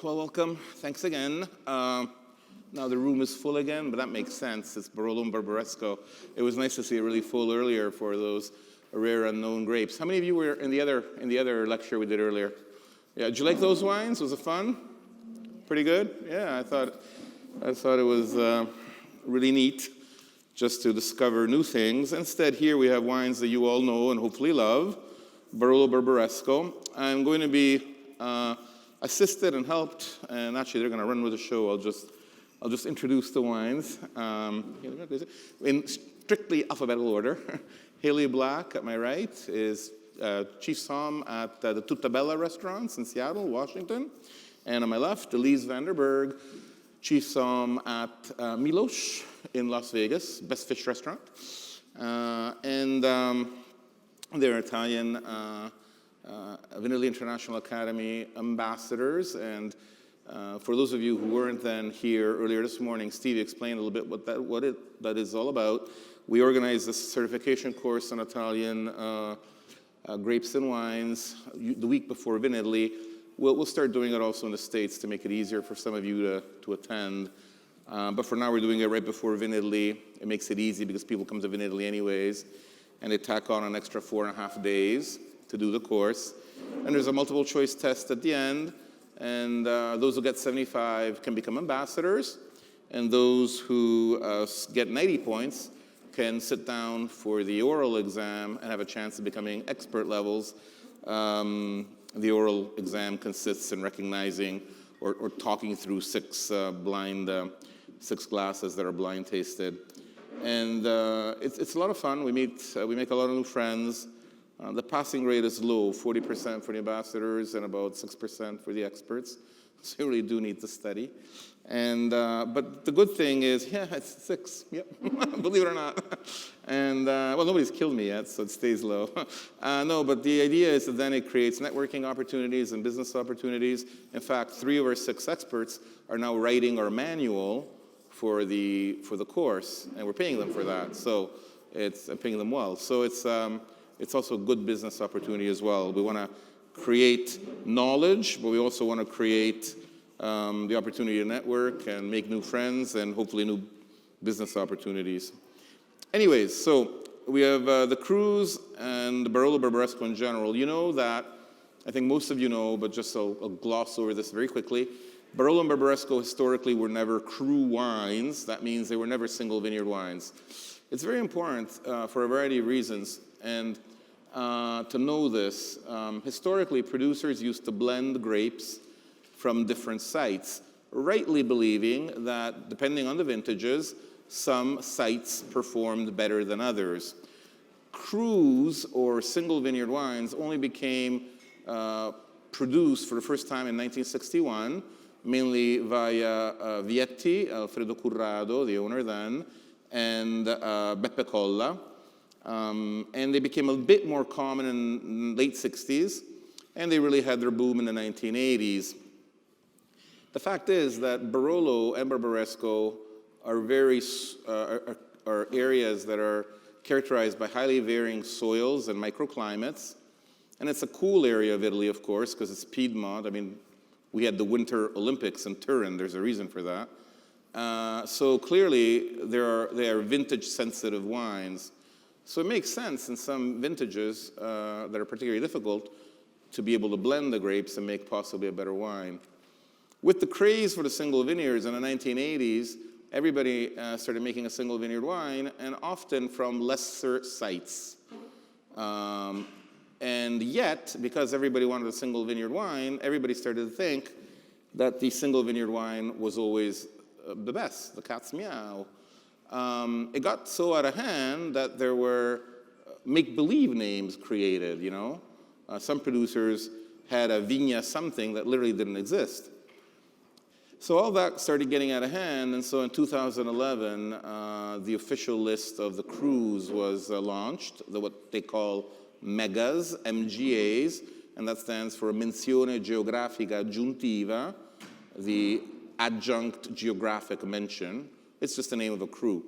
Well, welcome. Thanks again. Now the room is full again, but that makes sense. It's Barolo and Barbaresco. It was nice to see it really full earlier for those rare unknown grapes. How many of you were in the other lecture we did earlier? Yeah, did you like those wines? Was it fun? Pretty good? Yeah, I thought it was really neat just to discover new things. Instead, here we have wines that you all know and hopefully love. Barolo Barbaresco. I'm going to be assisted and helped, and actually they're going to run with the show. I'll just introduce the wines in strictly alphabetical order. Haley Black at my right is Chief Somm at the Tutta Bella restaurants in Seattle, Washington. And on my left, Elise Vanderberg, Chief Somm at Milosh in Las Vegas, best fish restaurant. And they're Italian Vinili International Academy ambassadors. And for those of you who weren't then here earlier this morning, Steve explained a little bit what that is all about. We organized this certification course on Italian grapes and wines the week before Vin Italy. We'll start doing it also in the States to make it easier for some of you to attend. But for now, we're doing it right before Vin Italy. It makes it easy because people come to Vin Italy anyways, and they tack on an extra 4.5 days to do the course. And there's a multiple choice test at the end, and those who get 75 can become ambassadors, and those who get 90 points can sit down for the oral exam and have a chance of becoming expert levels. The oral exam consists in recognizing or talking through six glasses that are blind tasted. And it's a lot of fun. We make a lot of new friends. The passing rate is low, 40% for the ambassadors and about 6% for the experts. So you really do need to study. And but the good thing is, yeah, it's 6. Yep, believe it or not. And well, nobody's killed me yet, so it stays low. No, but the idea is that then it creates networking opportunities and business opportunities. In fact, 3 of our 6 experts are now writing our manual for the course, and we're paying them for that. So it's paying them well. So it's also a good business opportunity as well. We want to create knowledge, but we also want to create the opportunity to network and make new friends and hopefully new business opportunities. Anyways, so we have the Crus and the Barolo Barbaresco in general. You know that, I think most of you know, but just I'll gloss over this very quickly. Barolo and Barbaresco historically were never cru wines. That means they were never single vineyard wines. It's very important for a variety of reasons. And to know this, historically producers used to blend grapes from different sites, rightly believing that depending on the vintages, some sites performed better than others. Crus, or single vineyard wines, only became produced for the first time in 1961, mainly via Vietti, Alfredo Currado, the owner then, and Beppe Colla. And they became a bit more common in the late 60s, and they really had their boom in the 1980s. The fact is that Barolo and Barbaresco are areas that are characterized by highly varying soils and microclimates. And it's a cool area of Italy, of course, because it's Piedmont. I mean, we had the Winter Olympics in Turin. There's a reason for that. So clearly, they are vintage-sensitive wines. So it makes sense in some vintages that are particularly difficult to be able to blend the grapes and make possibly a better wine. With the craze for the single vineyards in the 1980s, everybody started making a single vineyard wine, and often from lesser sites. And yet, because everybody wanted a single vineyard wine, everybody started to think that the single vineyard wine was always the best, the cat's meow. It got so out of hand that there were make-believe names created, you know. Some producers had a Vigna something that literally didn't exist. So all that started getting out of hand, and so in 2011, the official list of the Crus was launched, what they call MEGAs, MGAs, and that stands for Menzione Geografica Aggiuntiva, the adjunct geographic mention. It's just the name of a cru.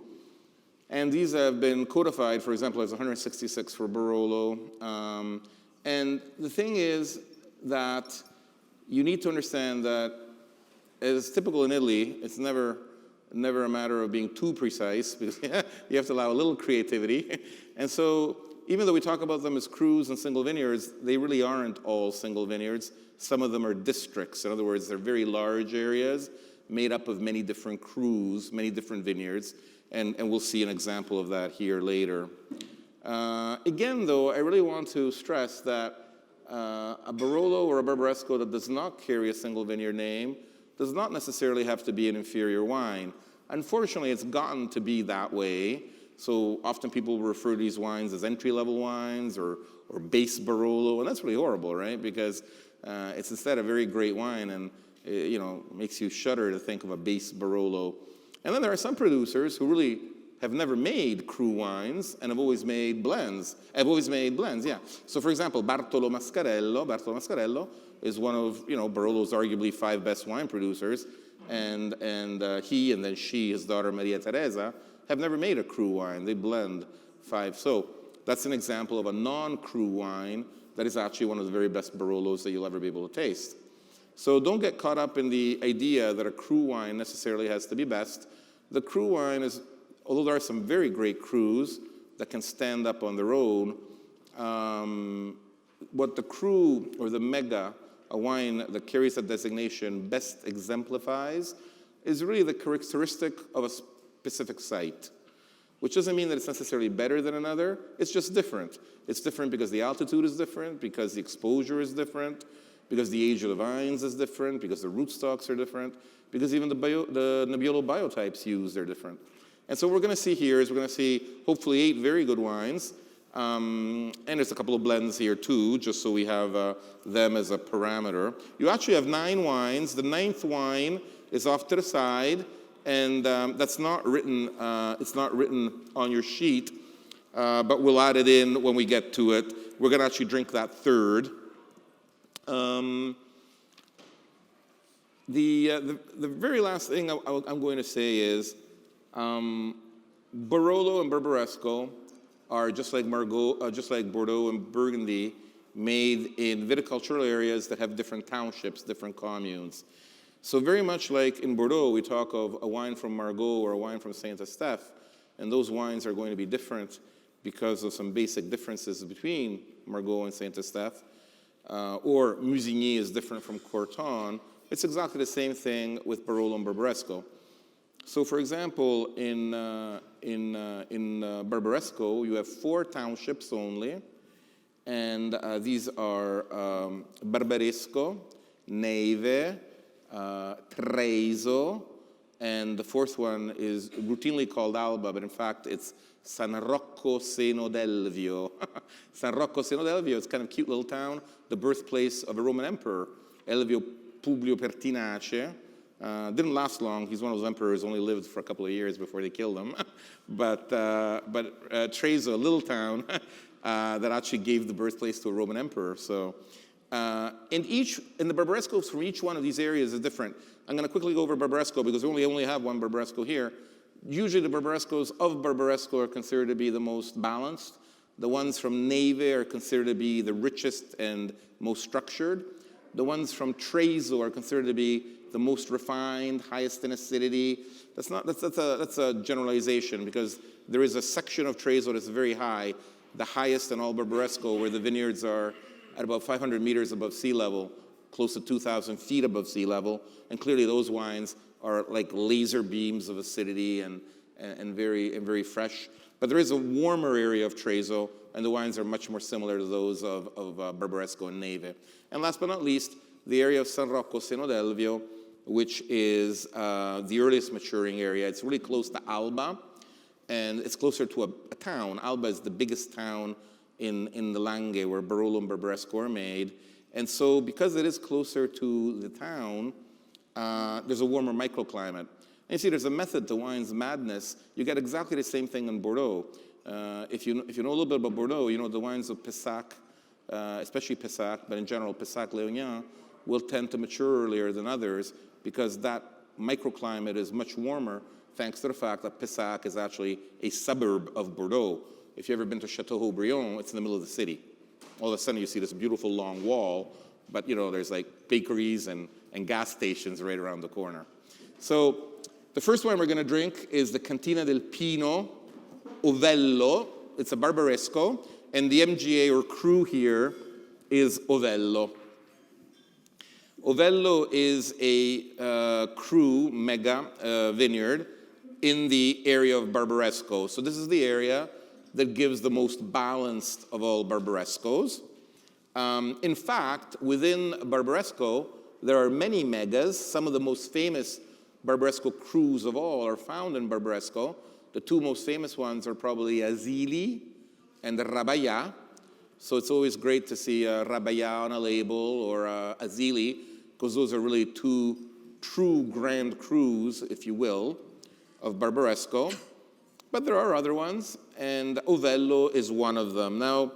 And these have been codified, for example, as 166 for Barolo. And the thing is that you need to understand that as typical in Italy, it's never a matter of being too precise, because you have to allow a little creativity. And so even though we talk about them as Crus and single vineyards, they really aren't all single vineyards. Some of them are districts. In other words, they're very large areas made up of many different Crus, many different vineyards, and we'll see an example of that here later. Again, though, I really want to stress that a Barolo or a Barbaresco that does not carry a single vineyard name does not necessarily have to be an inferior wine. Unfortunately, it's gotten to be that way. So often people refer to these wines as entry-level wines or base Barolo, and that's really horrible, right? Because it's instead a very great wine, and it, makes you shudder to think of a base Barolo. And then there are some producers who really have never made cru wines and have always made blends. Yeah. So for example, Bartolo Mascarello is one of, Barolo's arguably 5 best wine producers, and he and then she, his daughter Maria Teresa, have never made a cru wine. They blend 5. So that's an example of a non-cru wine that is actually one of the very best Barolos that you'll ever be able to taste. So don't get caught up in the idea that a cru wine necessarily has to be best. The cru wine is, although there are some very great crus that can stand up on their own, what the cru or the mega, a wine that carries that designation, best exemplifies is really the characteristic of a specific site, which doesn't mean that it's necessarily better than another. It's just different. It's different because the altitude is different, because the exposure is different, because the age of the vines is different, because the rootstocks are different, because even the Nebbiolo biotypes used are different. And so what we're going to see here is we're going to see hopefully 8 very good wines. And there's a couple of blends here too, just so we have them as a parameter. You actually have 9 wines. The 9th wine is off to the side, and that's not written, it's not written on your sheet, but we'll add it in when we get to it. We're going to actually drink that third. The very last thing I'm going to say is Barolo and Barbaresco are just like Bordeaux and Burgundy, made in viticultural areas that have different townships, different communes. So very much like in Bordeaux, we talk of a wine from Margaux or a wine from Saint-Estèphe, and those wines are going to be different because of some basic differences between Margaux and Saint-Estèphe. Or Musigny is different from Corton. It's exactly the same thing with Barolo and Barbaresco. So for example, in Barbaresco, you have 4 townships only, and these are Barbaresco, Neve, Treviso, and the 4th one is routinely called Alba, but in fact it's San Rocco Seno d'Elvio. San Rocco Seno d'Elvio is kind of a cute little town, the birthplace of a Roman emperor, Elvio Publio Pertinace. Didn't last long. He's one of those emperors, only lived for a couple of years before they killed him. but Treviso, a little town that actually gave the birthplace to a Roman emperor. So in the Barbarescos from each one of these areas is different. I'm going to quickly go over Barbaresco because we only have one Barbaresco here. Usually the Barbarescos of Barbaresco are considered to be the most balanced. The ones from Neve are considered to be the richest and most structured. The ones from Treviso are considered to be the most refined, highest in acidity. That's a generalization because there is a section of Treviso that's very high, the highest in all Barbaresco, where the vineyards are at about 500 meters above sea level, close to 2,000 feet above sea level, and clearly those wines are like laser beams of acidity and very fresh. But there is a warmer area of Treviso, and the wines are much more similar to those of Barbaresco and Neve. And last but not least, the area of San Rocco Seno d'Elvio, which is the earliest maturing area. It's really close to Alba, and it's closer to a town. Alba is the biggest town in the Langhe where Barolo and Barbaresco are made. And so because it is closer to the town, there's a warmer microclimate. And you see, there's a method to wine's madness. You get exactly the same thing in Bordeaux. If you know a little bit about Bordeaux, you know the wines of Pessac, especially Pessac, but in general, Pessac-Léognan, will tend to mature earlier than others because that microclimate is much warmer thanks to the fact that Pessac is actually a suburb of Bordeaux. If you've ever been to Château-Haut-Briand, it's in the middle of the city. All of a sudden you see this beautiful long wall, but there's like bakeries and and gas stations right around the corner. So the first wine we're going to drink is the Cantina del Pino Ovello. It's a Barbaresco, and the MGA or cru here is Ovello. Ovello is a cru mega vineyard in the area of Barbaresco. So this is the area that gives the most balanced of all Barbarescos. In fact, within Barbaresco, there are many megas. Some of the most famous Barbaresco crus of all are found in Barbaresco. The two most famous ones are probably Asili and Rabaya. So it's always great to see Rabaya on a label or Asili, because those are really two true grand crus, if you will, of Barbaresco. But there are other ones, and Ovello is one of them. Now,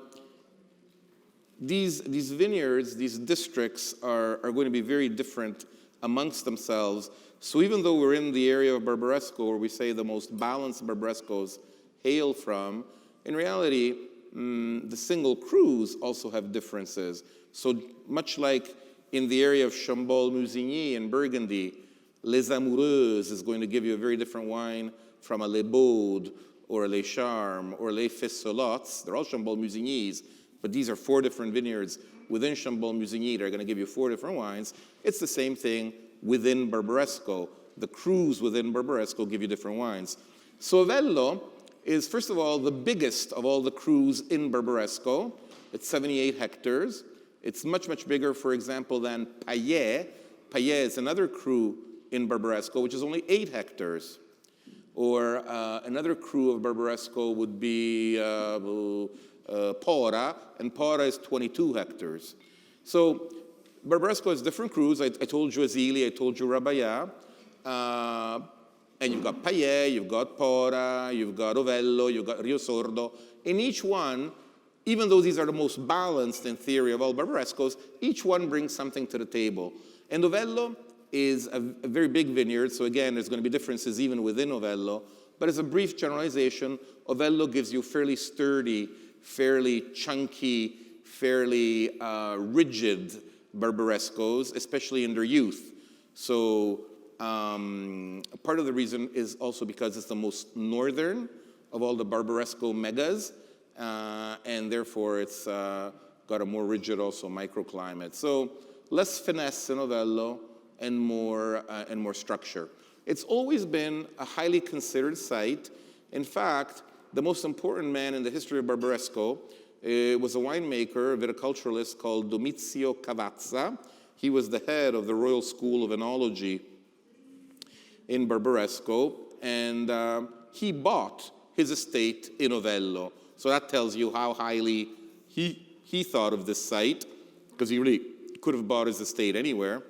these vineyards, these districts are going to be very different amongst themselves. So even though we're in the area of Barbaresco, where we say the most balanced Barbarescos hail from, in reality, the single crus also have differences. So much like in the area of Chambol-Musigny in Burgundy, Les Amoureuses is going to give you a very different wine from a Les Baudes or a Les Charmes or Les Fessolots. They're all Chambol-Musignys, but these are 4 different vineyards within Chambol-Musigny. They're going to give you 4 different wines. It's the same thing within Barbaresco. The crus within Barbaresco give you different wines. So Ovello is, first of all, the biggest of all the crus in Barbaresco. It's 78 hectares. It's much, much bigger, for example, than Payet. Payet is another cru in Barbaresco, which is only 8 hectares. Or another cru of Barbaresco would be Pora, and Pora is 22 hectares. So Barbaresco has different crus. I told you Asili, I told you Rabaya. And you've got Payet, you've got Pora, you've got Ovello, you've got Rio Sordo. In each one, even though these are the most balanced in theory of all Barbarescos, each one brings something to the table. And Ovello is a very big vineyard, so again, there's going to be differences even within Ovello. But as a brief generalization, Ovello gives you fairly sturdy, fairly chunky, fairly rigid Barbarescos, especially in their youth. So part of the reason is also because it's the most northern of all the Barbaresco megas, and therefore it's got a more rigid also microclimate. So less finesse in Ovello and more structure. It's always been a highly considered site. In fact, the most important man in the history of Barbaresco was a winemaker, a viticulturalist called Domizio Cavazza. He was the head of the Royal School of Enology in Barbaresco, and he bought his estate in Ovello. So that tells you how highly he thought of this site, because he really could have bought his estate anywhere,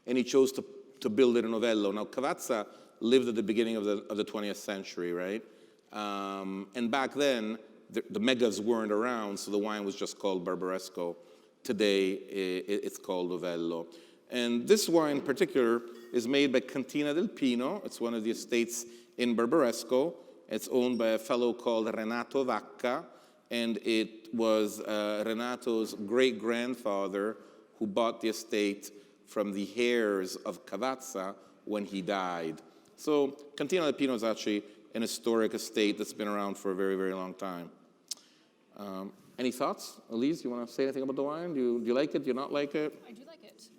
and he chose to build it in Ovello. Now, Cavazza lived at the beginning of the 20th century, right? And back then, the megas weren't around, so the wine was just called Barbaresco. Today, it's called Ovello. And this wine in particular is made by Cantina del Pino. It's one of the estates in Barbaresco. It's owned by a fellow called Renato Vacca, and it was Renato's great-grandfather who bought the estate from the heirs of Cavazza when he died. So Cantina del Pino is actually an historic estate that's been around for a very, very long time. Any thoughts? Elise, you want to say anything about the wine? Do you like it? Do you not like it? I do like it.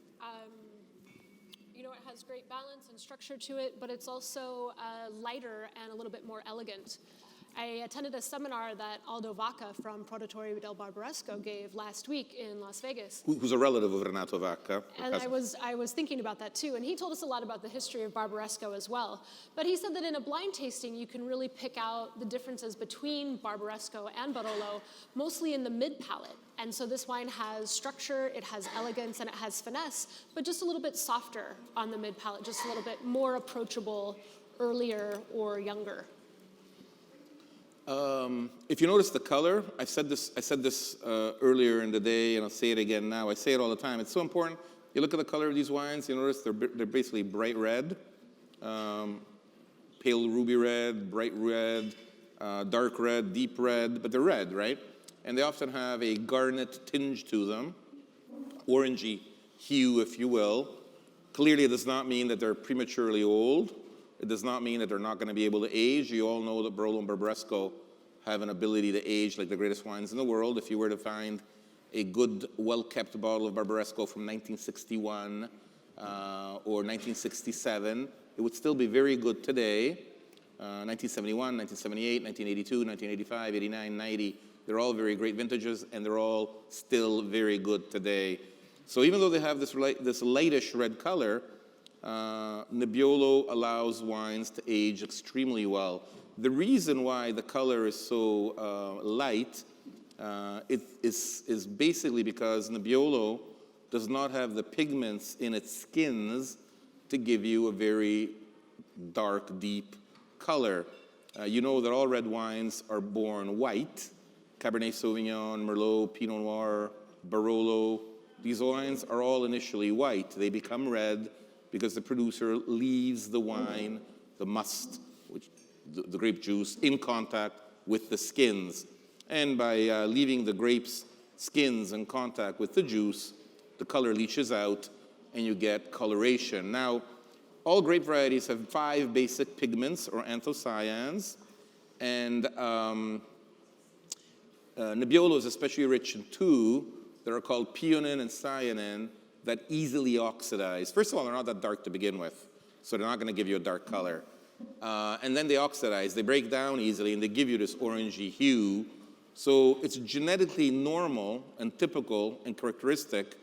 You know, it has great balance and structure to it, but it's also lighter and a little bit more elegant. I attended a seminar that Aldo Vacca from Produttori del Barbaresco gave last week in Las Vegas. Who's a relative of Renato Vacca. And I was thinking about that too, and he told us a lot about the history of Barbaresco as well. But he said that in a blind tasting, you can really pick out the differences between Barbaresco and Barolo, mostly in the mid-palate. And so this wine has structure, it has elegance, and it has finesse, but just a little bit softer on the mid-palate, just a little bit more approachable, earlier or younger. If you notice the color, I said this earlier in the day, and I'll say it again now. I say it all the time. It's so important. You look at the color of these wines, you notice they're basically bright red, pale ruby red, bright red, dark red, deep red, but they're red, right? And they often have a garnet tinge to them, orangey hue, if you will. Clearly, it does not mean that they're prematurely old. It does not mean that they're not going to be able to age. You all know that Barolo and Barbaresco have an ability to age like the greatest wines in the world. If you were to find a good, well-kept bottle of Barbaresco from 1961 or 1967, it would still be very good today. 1971, 1978, 1982, 1985, 89, 90, they're all very great vintages, and they're all still very good today. So even though they have this lightish red color, Nebbiolo allows wines to age extremely well. The reason why the color is so light is basically because Nebbiolo does not have the pigments in its skins to give you a very dark, deep color. You know that all red wines are born white. Cabernet Sauvignon, Merlot, Pinot Noir, Barolo. These wines are all initially white. They become red because the producer leaves the wine, the must, the grape juice, in contact with the skins. And by leaving the grape's skins in contact with the juice, the color leaches out and you get coloration. Now, all grape varieties have 5 basic pigments or anthocyanins, and Nebbiolo is especially rich in 2 that are called pionin and cyanin that easily oxidize. First of all, they're not that dark to begin with, so they're not going to give you a dark color. And then they oxidize, they break down easily, and they give you this orangey hue. So it's genetically normal and typical and characteristic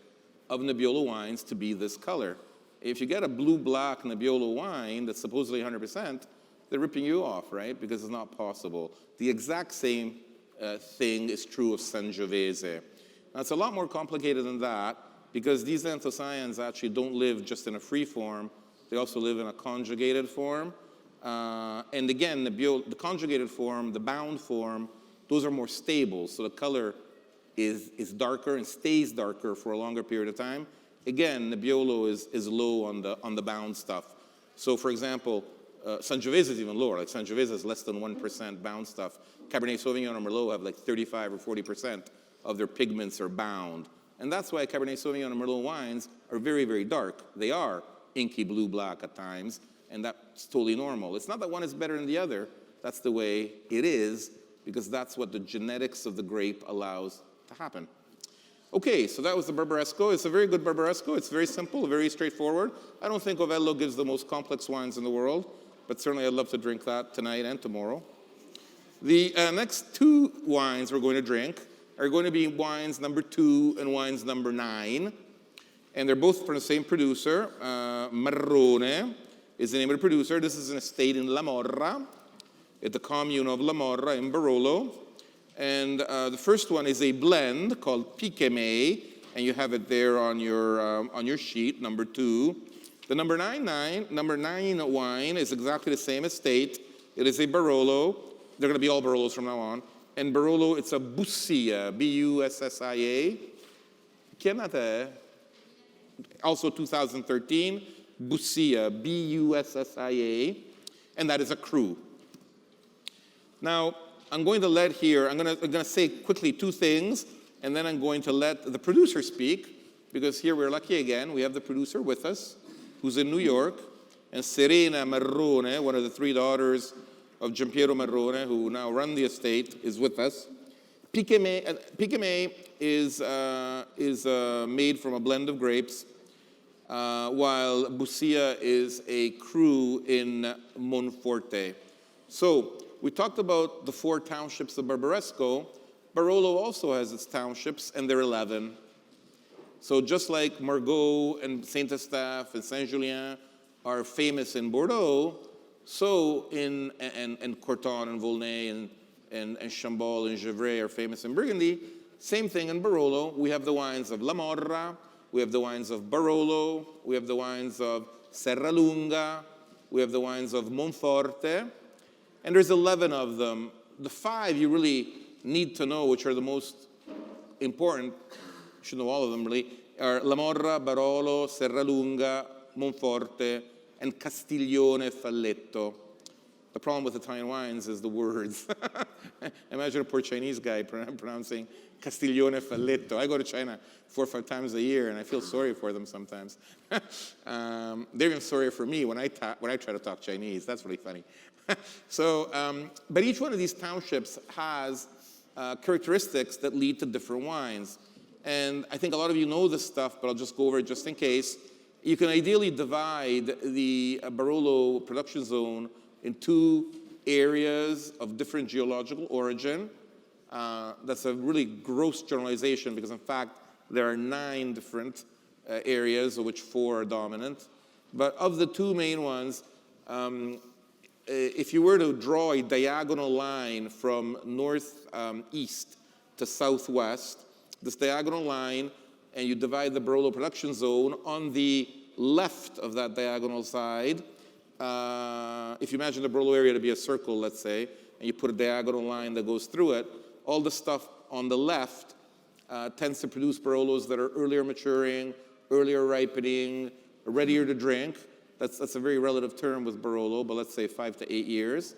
of Nebbiolo wines to be this color. If you get a blue-black Nebbiolo wine that's supposedly 100%, they're ripping you off, right? Because it's not possible. The exact same thing is true of Sangiovese. Now, it's a lot more complicated than that because these anthocyanins actually don't live just in a free form. They also live in a conjugated form. And again, the conjugated form, the bound form, those are more stable. So the color is darker and stays darker for a longer period of time. Again, Nebbiolo is low on the bound stuff. So for example, Sangiovese is even lower. Like Sangiovese is less than 1% bound stuff. Cabernet Sauvignon and Merlot have like 35 or 40% of their pigments are bound. And that's why Cabernet Sauvignon and Merlot wines are very, very dark. They are inky blue-black at times, and that's totally normal. It's not that one is better than the other. That's the way it is, because that's what the genetics of the grape allows to happen. Okay, so that was the Barbaresco. It's a very good Barbaresco. It's very simple, very straightforward. I don't think Ovello gives the most complex wines in the world, but certainly I'd love to drink that tonight and tomorrow. The next 2 wines we're going to drink are going to be wines number 2 and wines number 9. And they're both from the same producer. Marrone is the name of the producer. This is an estate in La Morra, at the commune of La Morra in Barolo. And the first one is a blend called Piquemay, and you have it there on your sheet, number 2. The number 9 wine is exactly the same estate. It is a Barolo. They're going to be all Barolos from now on. And Barolo, it's a Bussia, B-U-S-S-I-A. Chiamate? Also 2013, Bussia, B-U-S-S-I-A. And that is a Crus. Now, I'm going to say quickly 2 things, and then I'm going to let the producer speak, because here we're lucky again. We have the producer with us, who's in New York, and Serena Marrone, one of the 3 daughters of Giampiero Marrone, who now run the estate, is with us. Piquemay is made from a blend of grapes, while Bussia is a Crus in Monforte. So, we talked about the 4 townships of Barbaresco. Barolo also has its townships, and there are 11. So just like Margaux and Saint-Eustache and Saint-Julien are famous in Bordeaux, so and Corton and Volnay and Chambol and Gevrey are famous in Burgundy. Same thing in Barolo. We have the wines of La Morra, we have the wines of Barolo, we have the wines of Serralunga, we have the wines of Monforte, and there's 11 of them. The 5 you really need to know, which are the most important, you should know all of them really, are La Morra, Barolo, Serralunga, Monforte, and Castiglione Falletto. The problem with Italian wines is the words. Imagine a poor Chinese guy pronouncing Castiglione Falletto. I go to China 4 or 5 times a year, and I feel sorry for them sometimes. They're even sorrier for me when I try to talk Chinese. That's really funny. So, but each one of these townships has characteristics that lead to different wines. And I think a lot of you know this stuff, but I'll just go over it just in case. You can ideally divide the Barolo production zone in 2 areas of different geological origin. That's a really gross generalization because, in fact, there are 9 different areas, of which 4 are dominant. But of the 2 main ones, if you were to draw a diagonal line from northeast to southwest, this diagonal line, and you divide the Barolo production zone on the left of that diagonal side, if you imagine the Barolo area to be a circle, let's say, and you put a diagonal line that goes through it, all the stuff on the left tends to produce Barolos that are earlier maturing, earlier ripening, readier to drink. That's a very relative term with Barolo, but let's say 5 to 8 years.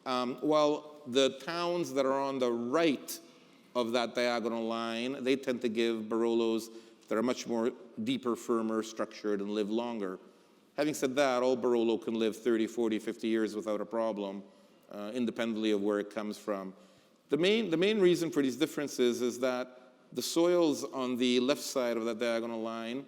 While the towns that are on the right of that diagonal line, they tend to give Barolos that are much more deeper, firmer, structured, and live longer. Having said that, all Barolo can live 30, 40, 50 years without a problem, independently of where it comes from. The main reason for these differences is that the soils on the left side of that diagonal line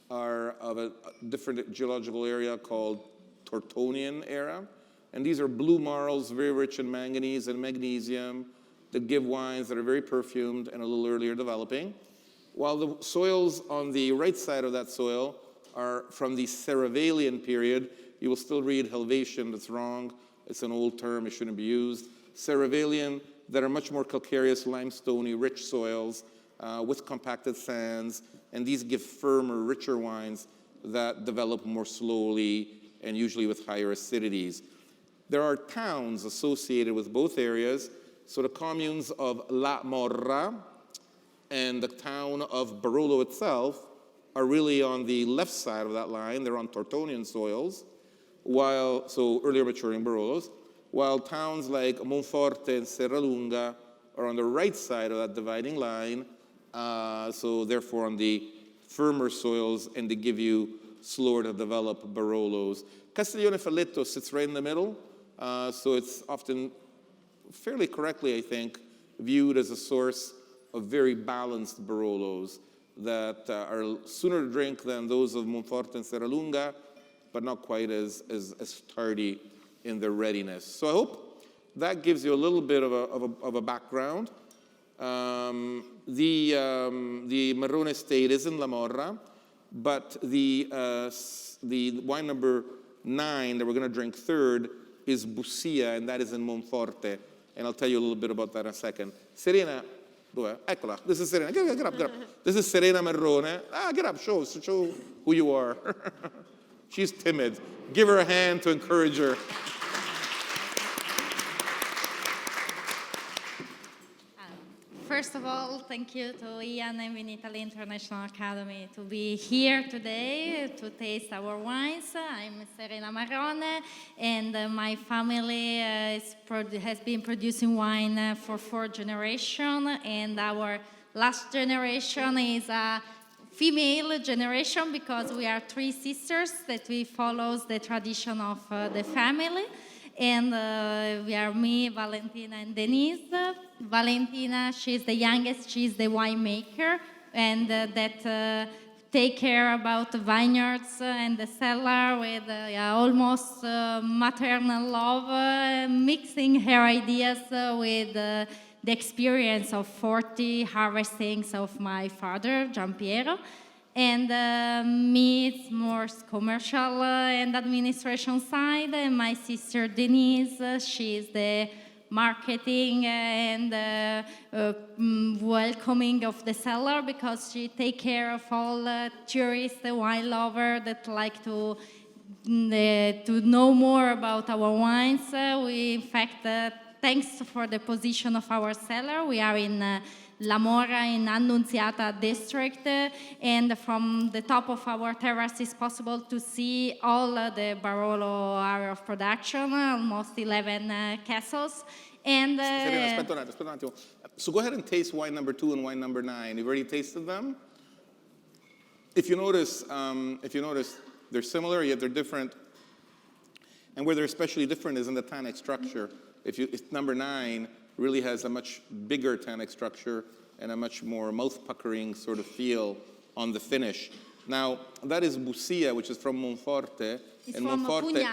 are of a different geological area called Tortonian era. And these are blue marls, very rich in manganese and magnesium, that give wines that are very perfumed and a little earlier developing. While the soils on the right side of that soil are from the Ceravalian period. You will still read Helvetian, that's wrong. It's an old term, it shouldn't be used. Ceravalian, that are much more calcareous, limestoney, rich soils with compacted sands, and these give firmer, richer wines that develop more slowly and usually with higher acidities. There are towns associated with both areas. So the communes of La Morra and the town of Barolo itself are really on the left side of that line. They're on Tortonian soils, so earlier maturing Barolos, while towns like Monforte and Serralunga are on the right side of that dividing line, so therefore on the firmer soils, and they give you slower to develop Barolos. Castiglione Falletto sits right in the middle, so it's often fairly correctly, I think, viewed as a source of very balanced Barolos that are sooner to drink than those of Monforte and Serralunga, but not quite as tardy in their readiness. So I hope that gives you a little bit of a background. The Marrone estate is in La Morra, but the wine number 9 that we're going to drink third is Bussia, and that is in Monforte. And I'll tell you a little bit about that in a second. Serena, eccola. This is Serena. Get up. This is Serena Marrone. Get up. Show who you are. She's timid. Give her a hand to encourage her. First of all, thank you to Ian and VINO Italy International Academy to be here today to taste our wines. I'm Serena Marrone, and my family has been producing wine for 4 generations, and our last generation is a female generation because we are 3 sisters that we follow the tradition of the family. And we are me, Valentina, and Denise. Valentina, she's the youngest, she's the winemaker, and that take care about the vineyards and the cellar with almost maternal love, mixing her ideas with the experience of 40 harvestings of my father, Giampiero. And me, it's more commercial and administration side. And my sister Denise, she's the marketing and welcoming of the cellar because she take care of all tourists, wine lovers that like to know more about our wines. We, in fact, thanks for the position of our cellar, we are in La Mora in Annunziata district, and from the top of our terrace is possible to see all the Barolo area of production, almost 11 castles. And Serena, aspetta un attimo. So go ahead and taste wine number 2 and wine number 9. You've already tasted them? If you notice, they're similar, yet they're different. And where they're especially different is in the tannic structure. If number 9 really has a much bigger tannic structure and a much more mouth-puckering sort of feel on the finish. Now, that is Bussia, which is from Monforte. It's and from Monforte,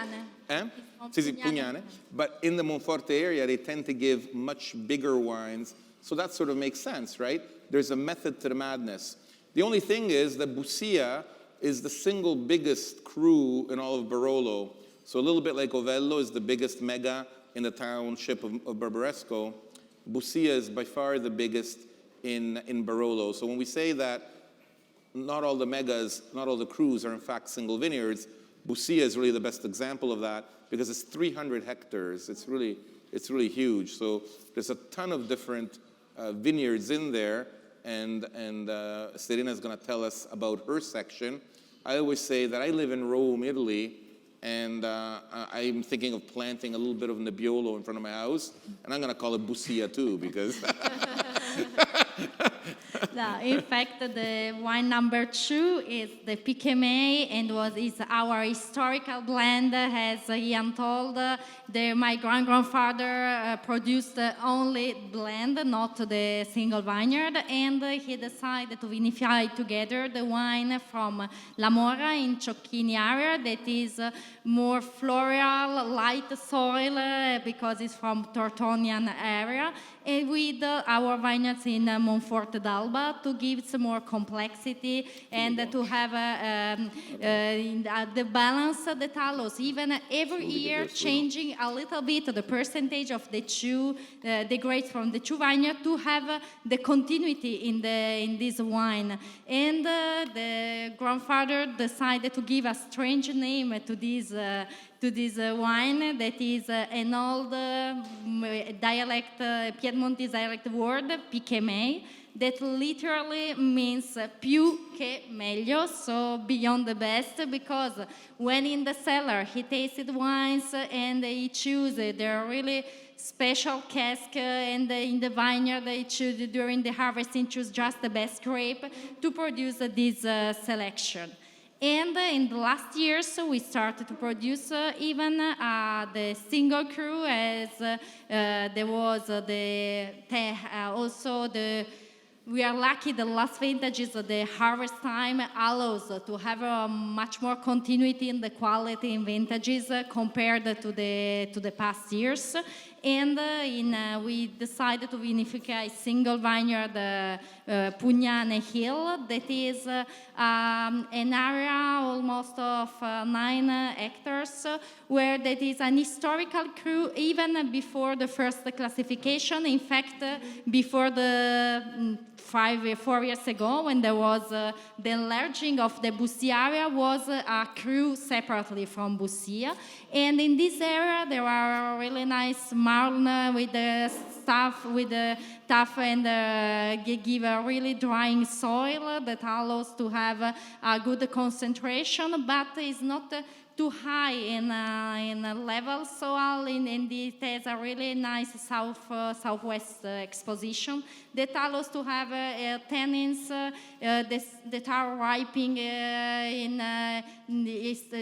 Pugnane. Sì, Pugnane. But in the Monforte area, they tend to give much bigger wines. So that sort of makes sense, right? There's a method to the madness. The only thing is that Bussia is the single biggest cru in all of Barolo. So a little bit like Ovello is the biggest mega in the township of Barbaresco. Bussia is by far the biggest in Barolo. So when we say that not all the megas, not all the crus are in fact single vineyards, Bussia is really the best example of that because it's 300 hectares. It's really huge. So there's a ton of different vineyards in there, and Serena is going to tell us about her section. I always say that I live in Rome, Italy, and I'm thinking of planting a little bit of Nebbiolo in front of my house, and I'm going to call it Bussia too, because... No, in fact, the wine number 2 is the Piquemay, and is our historical blend. As Ian told, my grandfather produced only blend, not the single vineyard, and he decided to vinify together the wine from La Mora in Ciocchini area that is more floral, light soil, because it's from Tortonian area, and with our vineyards in Monforte d'Alba to give some more complexity and to have the balance that allows even every year changing a little bit the percentage of the grapes from the 2 vineyards to have the continuity in this wine. And the grandfather decided to give a strange name to this wine that is an old dialect, Piedmontese dialect word, Piquemay, that literally means più che meglio, so beyond the best, because when in the cellar he tasted wines and he chose their really special cask, and in the vineyard they choose during the harvesting choose just the best grape to produce this selection. And in the last years, we started to produce even the single cru, as there was we are lucky the last vintages, the harvest time allows to have much more continuity in the quality in vintages compared to the past years. And we decided to vinify single vineyard, Pugnane Hill, that is an area almost of 9 hectares, where that is an historical cru even before the first classification. In fact, before the 4 years ago, when there was the enlarging of the Bussia area, was a cru separately from Bussia. And in this area, there are really nice marl with the tuff and give a really drying soil that allows to have a good concentration, but is not too high in level, so it has a really nice southwest exposition that allows to have tannins that are ripening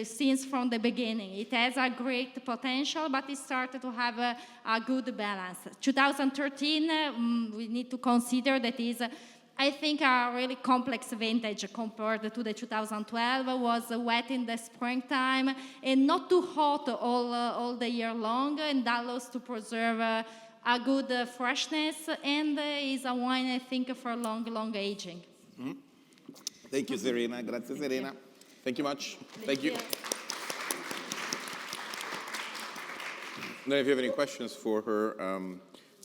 since from the beginning. It has a great potential, but it started to have a good balance. 2013, we need to consider that is, I think, a really complex vintage compared to the 2012. Was wet in the springtime and not too hot all the year long, and allows to preserve a good freshness, and is a wine, I think, for long aging. Mm-hmm. Thank you, Serena. Grazie, Serena. Thank you much. Thank you. Now, if you have any questions for her,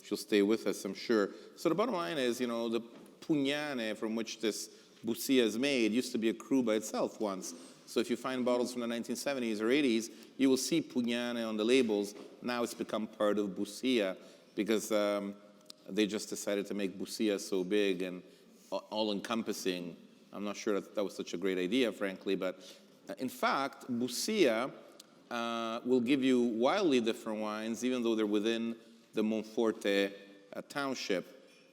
she'll stay with us, I'm sure. So the bottom line is, the Pugnane from which this Bussia is made used to be a cru by itself once. So if you find bottles from the 1970s or 80s, you will see Pugnane on the labels. Now it's become part of Bussia because They just decided to make Busia so big and all-encompassing. I'm not sure that was such a great idea, frankly, but in fact, Busia will give you wildly different wines, even though they're within the Monforte township.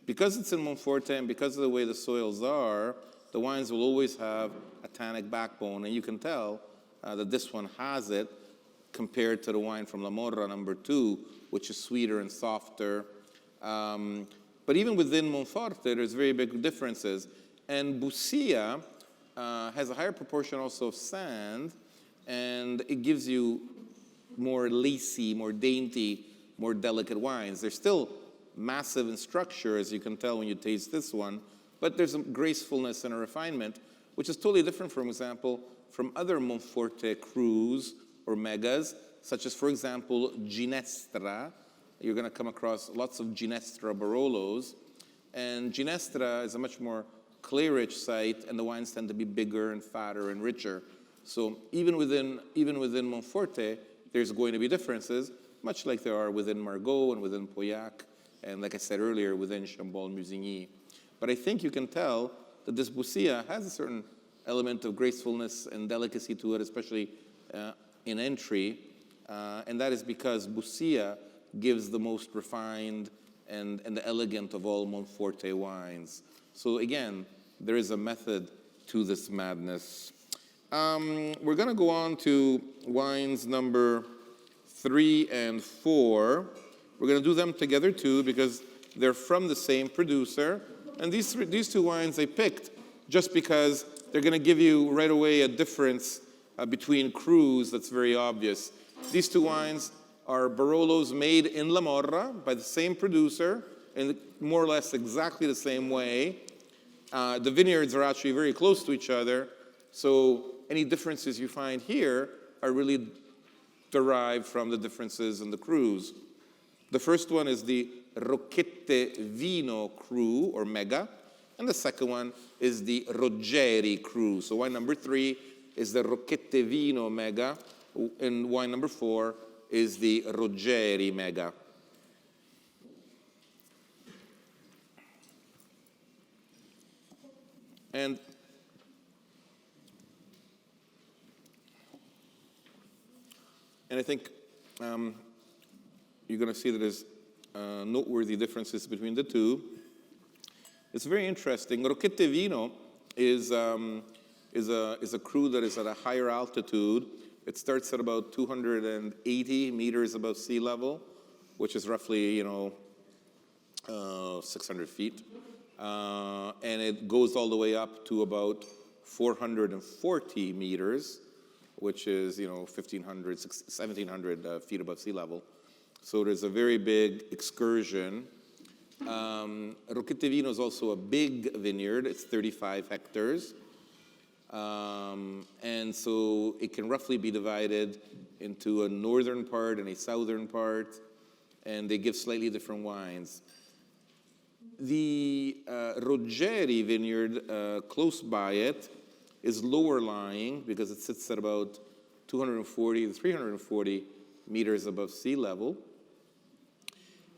Because it's in Monforte and because of the way the soils are, the wines will always have a tannic backbone, and you can tell that this one has it compared to the wine from La Morra #2, which is sweeter and softer. But even within Monforte, there's very big differences. And Busia has a higher proportion also of sand, and it gives you more lacy, more dainty, more delicate wines. They're still massive in structure, as you can tell when you taste this one, but there's a gracefulness and a refinement, which is totally different, for example, from other Monforte Crus or megas, such as, for example, Ginestra. You're going to come across lots of Ginestra Barolos, and Ginestra is a much more clay-rich site, and the wines tend to be bigger and fatter and richer. So even within Monforte, there's going to be differences, much like there are within Margaux and within Pauillac, and like I said earlier, within Chambol-Musigny. But I think you can tell that this Busia has a certain element of gracefulness and delicacy to it, especially in entry, and that is because Busia gives the most refined and the elegant of all Monforte wines. So again, there is a method to this madness. We're going to go on to wines number 3 and 4. We're going to do them together too because they're from the same producer. And these two wines I picked just because they're going to give you right away a difference between Crus that's very obvious. These two wines are Barolos made in La Morra by the same producer in more or less exactly the same way. The vineyards are actually very close to each other, so any differences you find here are really derived from the differences in the Crus. The first one is the Rocchette Vino Cru, or Mega, and the second one is the Ruggeri Cru. So wine number 3 is the Rocchette Vino Mega, and wine number 4 is the Ruggeri Mega. And I think you're going to see that there's noteworthy differences between the two. It's very interesting. Rocchette Vino is a cru that is at a higher altitude. It starts at about 280 meters above sea level, which is roughly, 600 feet. And it goes all the way up to about 440 meters, which is, 1,500, 1,700 feet above sea level. So there's a very big excursion. Rocchette Vino is also a big vineyard. It's 35 hectares. And so it can roughly be divided into a northern part and a southern part, and they give slightly different wines. The Ruggeri vineyard close by it is lower lying because it sits at about 240 to 340 meters above sea level.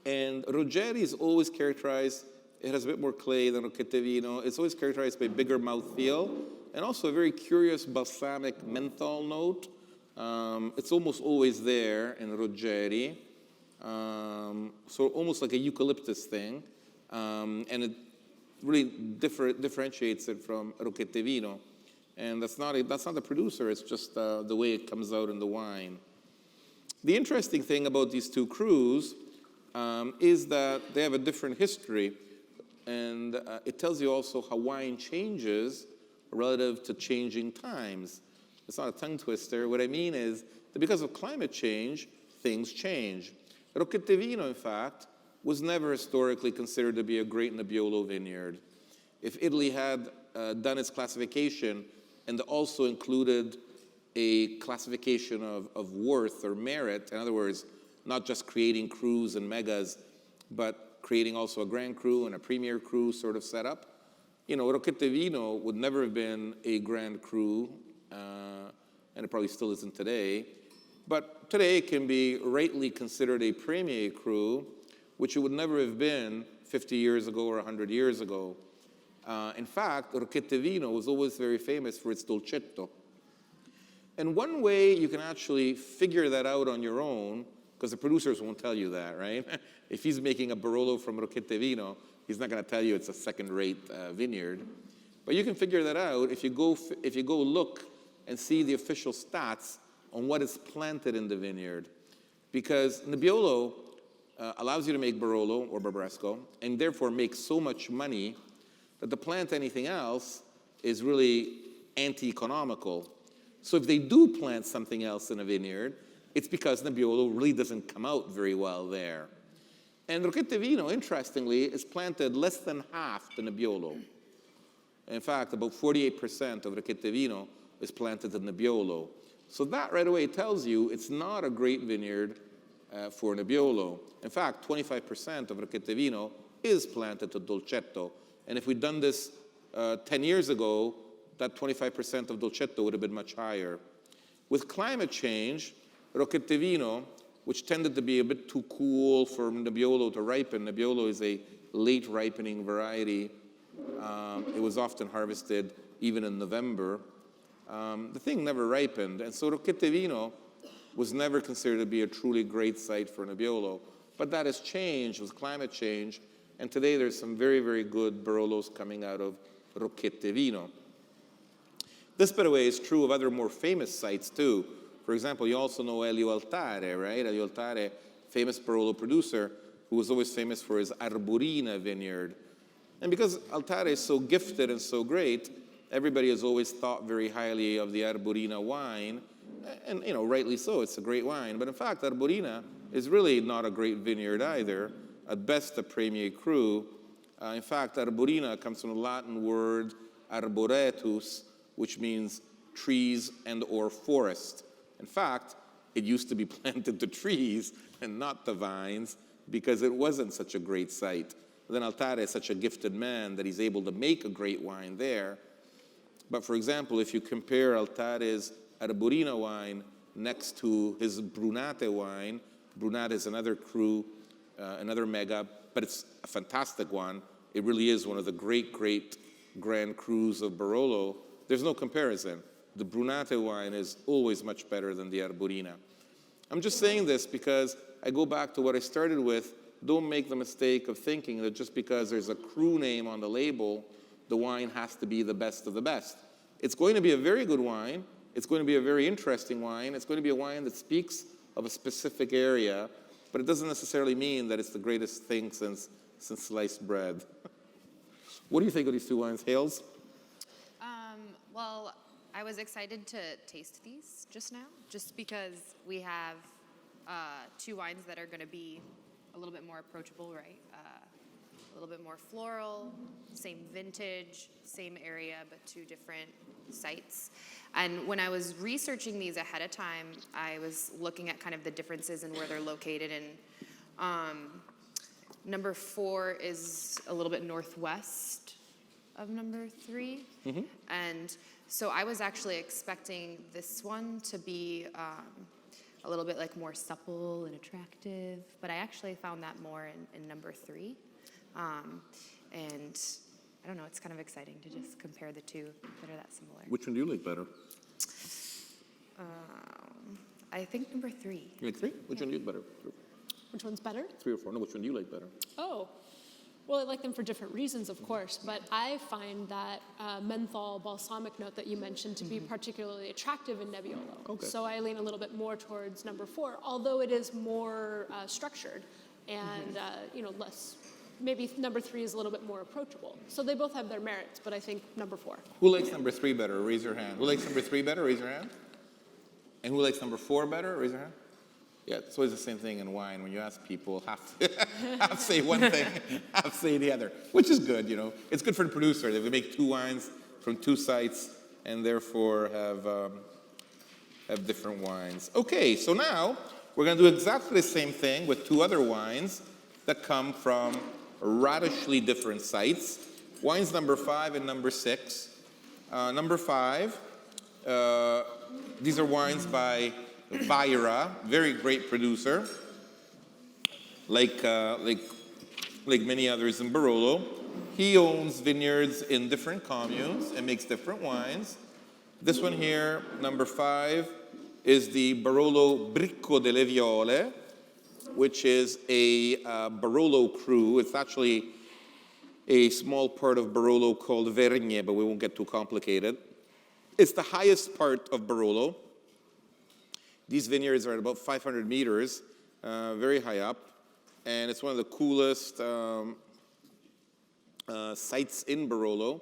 And Ruggeri is always characterized, it has a bit more clay than Rocchette Vino. It's always characterized by bigger mouthfeel and also a very curious balsamic menthol note. It's almost always there in Ruggeri. So almost like a eucalyptus thing. And it really differentiates it from Rocchette Vino. And that's not the producer, it's just the way it comes out in the wine. The interesting thing about these two crus is that they have a different history. And it tells you also how wine changes relative to changing times. It's not a tongue twister. What I mean is that because of climate change, things change. Rocchette Vino, in fact, was never historically considered to be a great Nebbiolo vineyard. If Italy had done its classification and also included a classification of worth or merit, in other words, not just creating crus and megas, but creating also a Grand Cru and a Premier Cru sort of setup, Rocchette Vino would never have been a Grand Cru, and it probably still isn't today. But today it can be rightly considered a Premier Cru, which it would never have been 50 years ago or 100 years ago. In fact, Vino was always very famous for its dolcetto. And one way you can actually figure that out on your own, because the producers won't tell you that, right? If he's making a Barolo from Vino, he's not going to tell you it's a second-rate vineyard. But you can figure that out if you go look and see the official stats on what is planted in the vineyard. Because Nebbiolo allows you to make Barolo or Barbaresco, and therefore make so much money that to plant anything else is really anti-economical. So if they do plant something else in a vineyard, it's because Nebbiolo really doesn't come out very well there. And Vino, interestingly, is planted less than half the Nebbiolo. In fact, about 48% of Vino is planted in Nebbiolo. So that right away tells you it's not a great vineyard for Nebbiolo. In fact, 25% of Vino is planted to Dolcetto. And if we'd done this 10 years ago, that 25% of Dolcetto would have been much higher. With climate change, Vino, which tended to be a bit too cool for Nebbiolo to ripen, Nebbiolo is a late ripening variety. It was often harvested even in November. The thing never ripened, and so Vino was never considered to be a truly great site for Nebbiolo. But that has changed with climate change, and today there's some very, very good Barolos coming out of Vino. This, by the way, is true of other more famous sites too. For example, you also know Elio Altare, right? Elio Altare, famous Barolo producer, who was always famous for his Arborina vineyard. And because Altare is so gifted and so great, everybody has always thought very highly of the Arborina wine, and rightly so, it's a great wine. But in fact, Arborina is really not a great vineyard either, at best a Premier Cru. In fact, Arborina comes from the Latin word arboretus, which means trees and or forest. In fact, it used to be planted to trees and not to vines because it wasn't such a great site. Then Altare is such a gifted man that he's able to make a great wine there. But for example, if you compare Altare's Arborina wine next to his Brunate wine, Brunate is another Cru, another mega, but it's a fantastic one. It really is one of the great, great Grand Crus of Barolo. There's no comparison. The Brunate wine is always much better than the Arborina. I'm just saying this because I go back to what I started with. Don't make the mistake of thinking that just because there's a Cru name on the label, the wine has to be the best of the best. It's going to be a very good wine. It's going to be a very interesting wine. It's going to be a wine that speaks of a specific area, but it doesn't necessarily mean that it's the greatest thing since sliced bread. What do you think of these two wines, Hales? Well, I was excited to taste these just now, just because we have two wines that are going to be a little bit more approachable, right? A little bit more floral, same vintage, same area, but two different sites. And when I was researching these ahead of time, I was looking at kind of the differences in where they're located. And number 4 is a little bit northwest of number 3. Mm-hmm. And so I was actually expecting this one to be a little bit like more supple and attractive, but I actually found that more in number 3. And I don't know, it's kind of exciting to just compare the two that are that similar. Which one do you like better? I think number 3. You like 3? Which one do you like better? Which one's better? 3 or 4? No, which one do you like better? Oh, well, I like them for different reasons, of course, but I find that menthol balsamic note that you mentioned to be particularly attractive in Nebbiolo. Okay. So I lean a little bit more towards number 4, although it is more structured and less. Maybe number 3 is a little bit more approachable. So they both have their merits, but I think number 4. Who likes number 3 better? Raise your hand. Who likes number 3 better? Raise your hand. And who likes number 4 better? Raise your hand. Yeah, it's always the same thing in wine. When you ask people, half say one thing, half say the other, which is good, It's good for the producer. They make 2 wines from 2 sites and therefore have different wines. Okay, so now we're going to do exactly the same thing with 2 other wines that come from radically different sites. Wines number 5 and number 6. Number 5, these are wines by Vaira, very great producer, like like many others in Barolo. He owns vineyards in different communes and makes different wines. This one here, number 5, is the Barolo Bricco delle Viole, which is a Barolo cru. It's actually a small part of Barolo called Vergne, but we won't get too complicated. It's the highest part of Barolo. These vineyards are at about 500 meters, very high up, and it's one of the coolest sites in Barolo.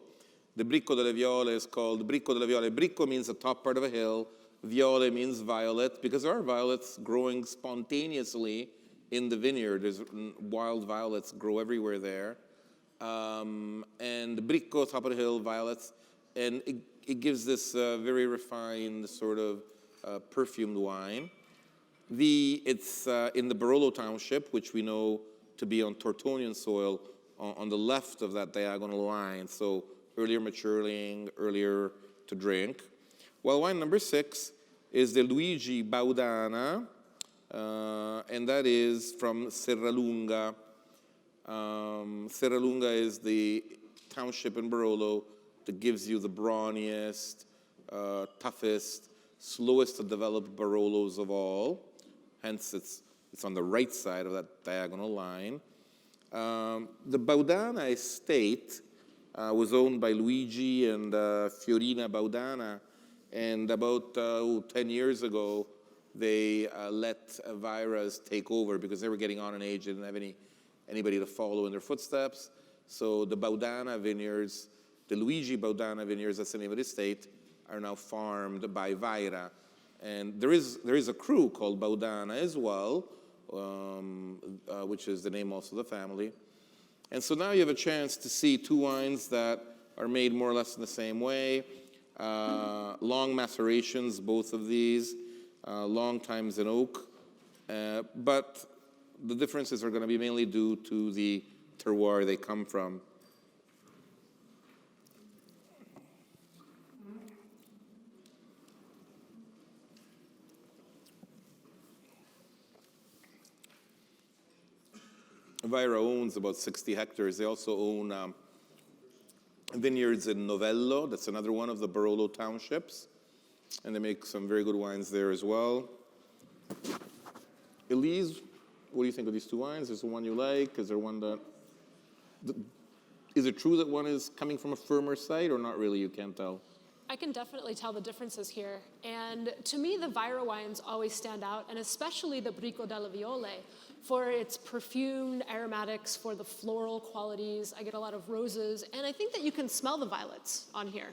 The Bricco delle Viole is called Bricco delle Viole. Bricco means the top part of a hill. Viole means violet, because there are violets growing spontaneously in the vineyard. There's wild violets grow everywhere there. And the Bricco, top of the hill, violets, and it gives this very refined sort of perfumed wine. It's in the Barolo township, which we know to be on Tortonian soil, on the left of that diagonal line. So earlier maturing, earlier to drink. Well, wine number 6 is the Luigi Baudana, and that is from Serralunga. Serralunga is the township in Barolo that gives you the brawniest, toughest, slowest to develop Barolos of all. Hence, it's on the right side of that diagonal line. The Baudana estate was owned by Luigi and Fiorina Baudana, and about 10 years ago, they let Vairas take over because they were getting on in age. They didn't have anybody to follow in their footsteps. So the Baudana vineyards, the Luigi Baudana vineyards, that's the name of the estate, are now farmed by Vaira. And there is a cru called Baudana as well, which is the name also of the family. And so now you have a chance to see 2 wines that are made more or less in the same way. Long macerations, both of these, long times in oak. But the differences are going to be mainly due to the terroir they come from. Vaira owns about 60 hectares. They also own vineyards in Novello. That's another one of the Barolo townships. And they make some very good wines there as well. Elise, what do you think of these 2 wines? Is there one you like? Is there one that... Is it true that one is coming from a firmer site or not really? You can't tell. I can definitely tell the differences here. And to me, the Vaira wines always stand out, and especially the Bricco delle Viole, for its perfumed aromatics, for the floral qualities. I get a lot of roses, and I think that you can smell the violets on here.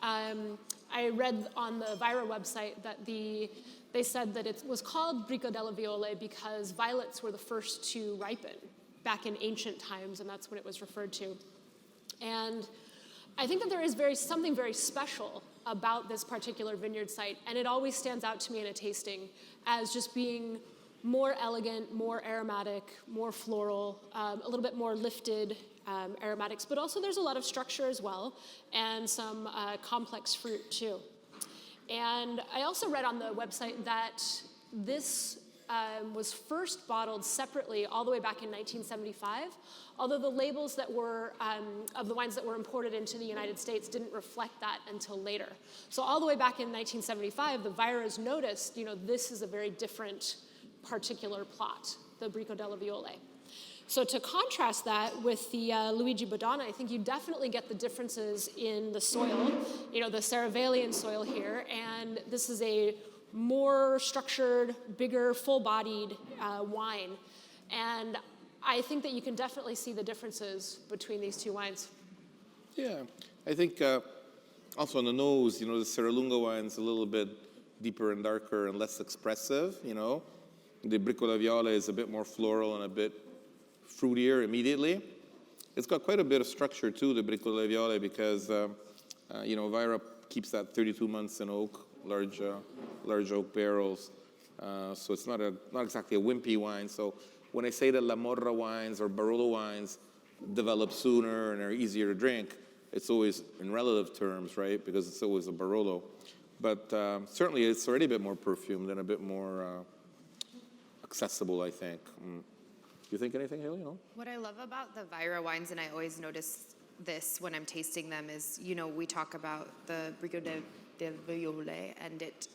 I read on the Vaira website that they said that it was called Bricco delle Viole because violets were the first to ripen back in ancient times, and that's when it was referred to. And I think that there is something very special about this particular vineyard site, and it always stands out to me in a tasting as just being more elegant, more aromatic, more floral, a little bit more lifted aromatics, but also there's a lot of structure as well, and some complex fruit too. And I also read on the website that this was first bottled separately all the way back in 1975, although the labels that were, of the wines that were imported into the United States didn't reflect that until later. So all the way back in 1975, the Vairas noticed, this is a very different particular plot, the Bricco delle Viole. So to contrast that with the Luigi Baudana, I think you definitely get the differences in the soil, the Cerevalian soil here, and this is a more structured, bigger, full-bodied wine. And I think that you can definitely see the differences between these 2 wines. Yeah, I think also on the nose, the Serralunga wine's a little bit deeper and darker and less expressive, The Bricco delle Viole is a bit more floral and a bit fruitier immediately. It's got quite a bit of structure too, the Bricco delle Viole, because Vaira keeps that 32 months in oak, large oak barrels. So it's not exactly a wimpy wine. So when I say that La Morra wines or Barolo wines develop sooner and are easier to drink, it's always in relative terms, right? Because it's always a Barolo. But certainly it's already a bit more perfumed and a bit more accessible, I think. You think anything, Haley? No? What I love about the Vira wines, and I always notice this when I'm tasting them, is, you know, we talk about the Bricot de Viole, and it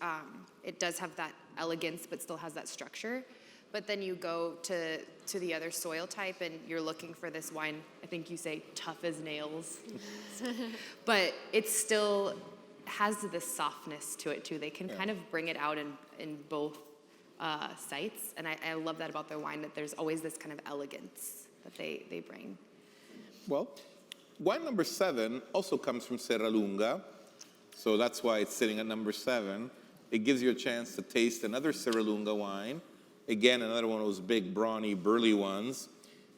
does have that elegance, but still has that structure. But then you go to the other soil type, and you're looking for this wine, I think you say tough as nails, but it still has this softness to it too. They can kind of bring it out in both sites, and I love that about their wine, that there's always this kind of elegance that they bring. Well, wine number 7 also comes from Serralunga, so that's why it's sitting at number 7. It gives you a chance to taste another Serralunga wine. Again, another one of those big, brawny, burly ones.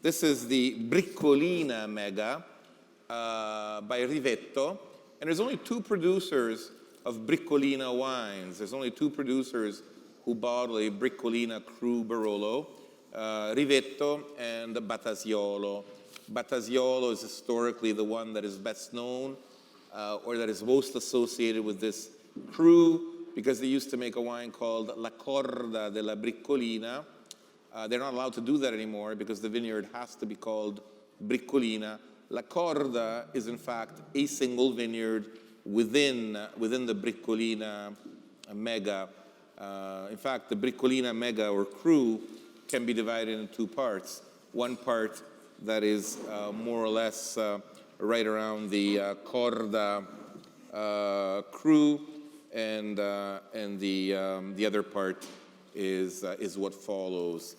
This is the Briccolina Mega by Rivetto. And there's only 2 producers of Briccolina wines. There's only 2 producers who bottle a Briccolina Cru Barolo, Rivetto and Battasiolo. Battasiolo is historically the one that is best known or that is most associated with this cru, because they used to make a wine called La Corda della Briccolina. They're not allowed to do that anymore because the vineyard has to be called Briccolina. La Corda is in fact a single vineyard within the Briccolina Mega. In fact, the Briccolina Mega or Cru can be divided into 2 parts. One part that is more or less right around the Corda Cru, and the other part is what follows.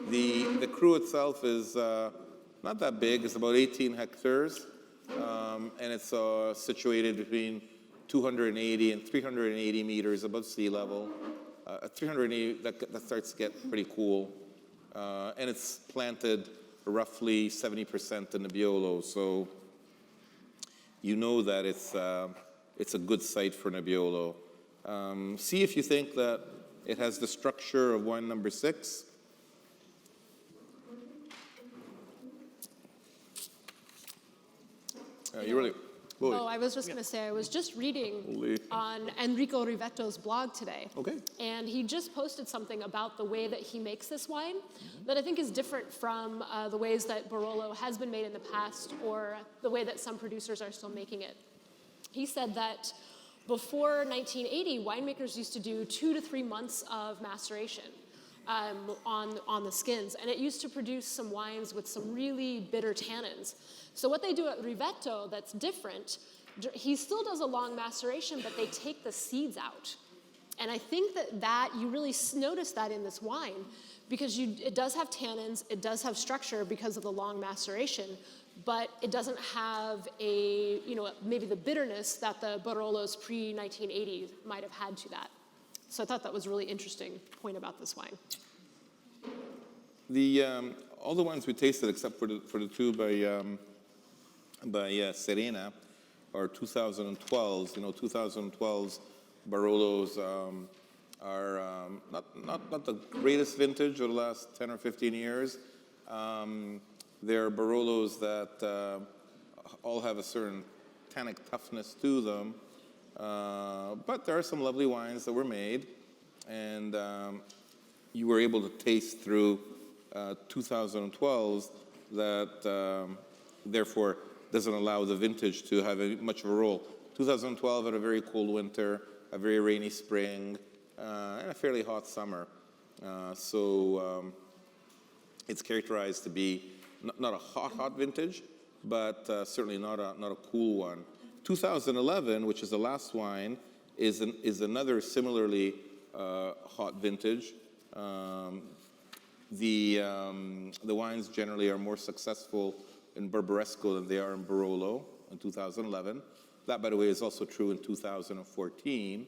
The Cru itself is not that big. It's about 18 hectares, and it's situated between 280 and 380 meters above sea level. At 380, that starts to get pretty cool, and it's planted roughly 70% in Nebbiolo, so you know that it's a good site for Nebbiolo. See if you think that it has the structure of wine number 6. You really... Oh, I was just going to say, I was just reading on Enrico Rivetto's blog today. Okay. And he just posted something about the way that he makes this wine that I think is different from the ways that Barolo has been made in the past, or the way that some producers are still making it. He said that before 1980, winemakers used to do 2 to 3 months of maceration on the skins, and it used to produce some wines with some really bitter tannins. So what they do at Rivetto that's different, he still does a long maceration, but they take the seeds out. And I think that you really notice that in this wine, because it does have tannins, it does have structure because of the long maceration, but it doesn't have maybe the bitterness that the Barolos pre-1980 might have had to that. So I thought that was a really interesting point about this wine. All the wines we tasted, except for the 2 by Serena, are 2012s. 2012s Barolos are not the greatest vintage of the last 10 or 15 years. They're Barolos that all have a certain tannic toughness to them. But there are some lovely wines that were made, and you were able to taste through 2012s that therefore doesn't allow the vintage to have much of a role. 2012 had a very cold winter, a very rainy spring, and a fairly hot summer. So it's characterized to be not a hot vintage, but certainly not a cool one. 2011, which is the last wine, is another similarly hot vintage. The wines generally are more successful in Barbaresco than they are in Barolo in 2011. That, by the way, is also true in 2014.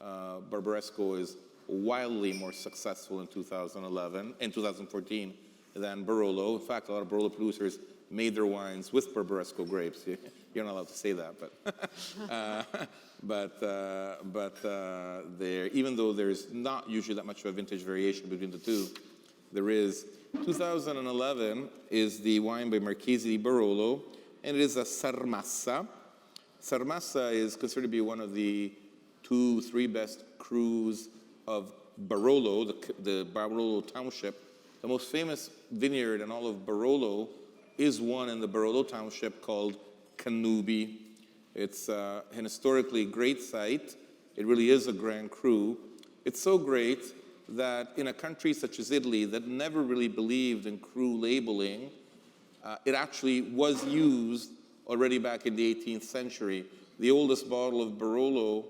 Barbaresco is wildly more successful in 2014 than Barolo. In fact, a lot of Barolo producers made their wines with Barbaresco grapes. You're not allowed to say that, but even though there's not usually that much of a vintage variation between the 2, there is. 2011 is the wine by Marchesi di Barolo, and it is a Sarmassa. Sarmassa is considered to be one of the 2-3 best crus of Barolo, the Barolo township, The most famous vineyard in all of Barolo is one in the Barolo township called Canubi. It's an historically great site. It really is a Grand Cru. It's so great that in a country such as Italy that never really believed in cru labeling, it actually was used already back in the 18th century. The oldest bottle of Barolo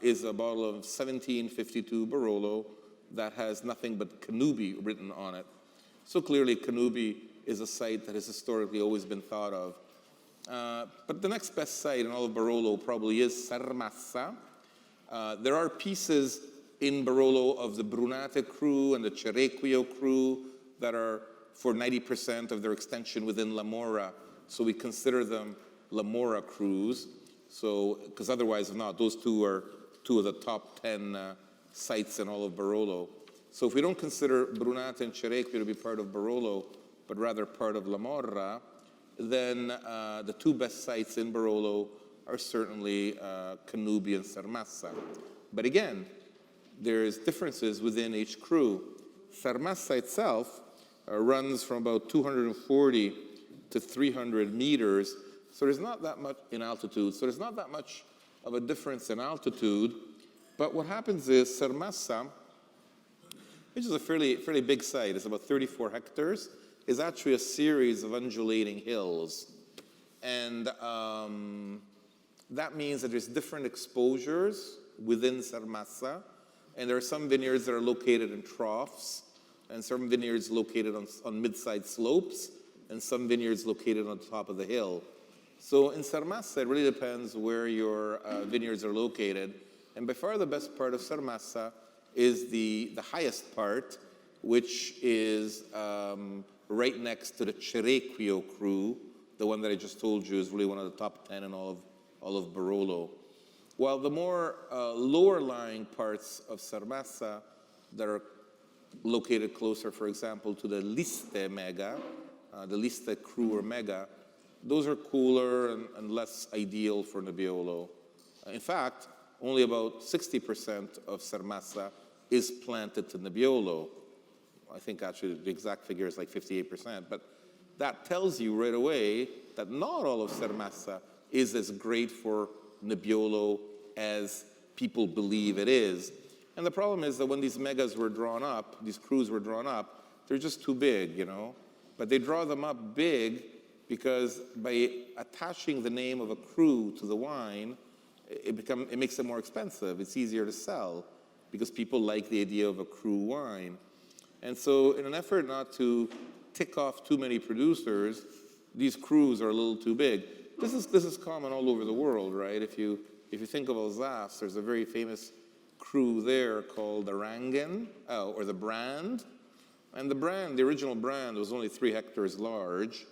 is a bottle of 1752 Barolo that has nothing but Canubi written on it. So clearly Canubi is a site that has historically always been thought of. But the next best site in all of Barolo probably is Sermassa. There are pieces in Barolo of the Brunate Cru and the Cerequio Cru that are for 90% of their extension within La Mora. So we consider them La Mora Crus. So, because otherwise, if not, those two are two of the top 10 sites in all of Barolo. So if we don't consider Brunate and Cerequio to be part of Barolo, but rather part of La Mora, then the two best sites in Barolo are certainly Canubi and Sermassa. But again, there's differences within each cru. Sermassa itself runs from about 240 to 300 meters, so there's not that much in altitude, so there's not that much of a difference in altitude. But what happens is Sermassa, which is a fairly big site, it's about 34 hectares, is actually a series of undulating hills. And that means that there's different exposures within Sermassa, and there are some vineyards that are located in troughs, and some vineyards located on mid-side slopes, and some vineyards located on top of the hill. So in Sermassa, it really depends where your vineyards are located. And by far the best part of Sermassa is the highest part, which is right next to the Cerequio Cru, the one that I just told you is really one of the top 10 in all of Barolo. While the more lower-lying parts of Sermassa that are located closer, for example, to the Liste Mega, the Liste Cru or Mega, those are cooler and less ideal for Nebbiolo. In fact, only about 60% of Sermassa is planted to Nebbiolo. I think actually the exact figure is like 58%, but that tells you right away that not all of Sermassa is as great for Nebbiolo as people believe it is. And the problem is that when these megas were drawn up, these crus were drawn up, they're just too big, you know? But they draw them up big because by attaching the name of a cru to the wine, it makes it more expensive. It's easier to sell because people like the idea of a cru wine. And so in an effort not to tick off too many producers, these crus are a little too big. This is common all over the world, right? If you think of Alsace, there's a very famous cru there called the Rangen, or the Brand. And the original Brand was only 3 hectares large.